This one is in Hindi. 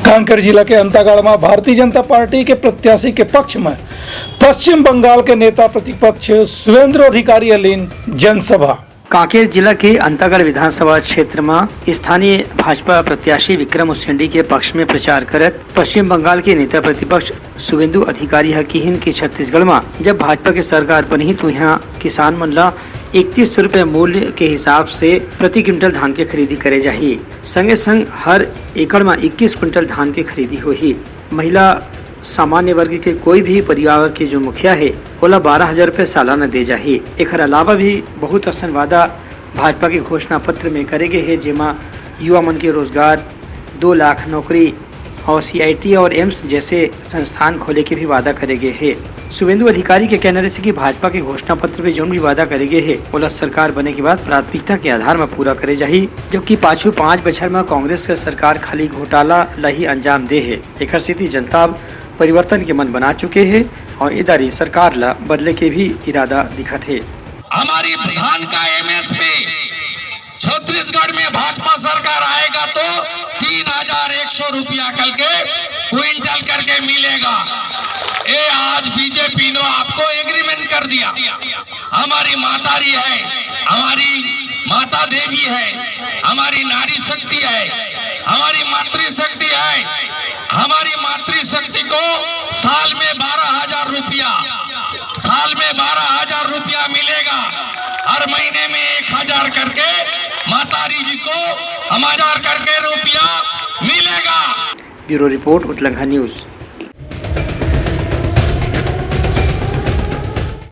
कांकेर जिला के अंतागढ़ में भारतीय जनता पार्टी के प्रत्याशी के पक्ष में पश्चिम बंगाल के नेता प्रतिपक्ष सुवेंद्र अधिकारी अलीन जनसभा। कांकेर जिला के अंतागढ़ विधानसभा क्षेत्र में स्थानीय भाजपा प्रत्याशी विक्रम उसेंडी के पक्ष में प्रचार करत पश्चिम बंगाल के नेता प्रतिपक्ष शुभेंदु अधिकारी हकीहिन की छत्तीसगढ़ में जब भाजपा के सरकार बनी तो यहाँ किसान मन ला 31 रुपए मूल्य के हिसाब से प्रति क्विंटल धान के खरीदी करे जाही। संगे संग हर एकड़ में 21 क्विंटल धान के खरीदी होही। महिला सामान्य वर्ग के कोई भी परिवार के जो मुखिया है ओला 12,000 रुपए सालाना दे जाही। एक अलावा भी बहुत असन वादा भाजपा के घोषणा पत्र में करे गए है, जेमा युवा मन के रोजगार, 2 लाख नौकरी और CIT और एम्स जैसे संस्थान खोले के भी वादा करे गए है। शुभेंदु अधिकारी के कहने से कि भाजपा के घोषणा पत्र में जो भी वादा करे गए है ओला सरकार बने के बाद प्राथमिकता के आधार में पूरा करे जाही, जबकि पाछू 5 बछर में कांग्रेस के सरकार खाली घोटाला ला ही अंजाम दे है। एक स्थिति जनता परिवर्तन के मन बना चुके हैं और इधर सरकार ला बदले के भी इरादा दिखत है। हमारी धान का MSP छत्तीसगढ़ में भाजपा सरकार आएगा तो 3,100 रुपया कल के क्विंटल करके मिलेगा। ये आज बीजेपी ने आपको एग्रीमेंट कर दिया। हमारी मातारी है, हमारी माता देवी है, हमारी नारी शक्ति है, हमारी मातृशक्ति है। हमारी मातृशक्ति को साल में 12,000 रुपया मिलेगा। हर महीने में 1,000 करके मातारी जी को 1,000 करके रुपया मिलेगा। ब्यूरो रिपोर्ट उत्तलंघा न्यूज।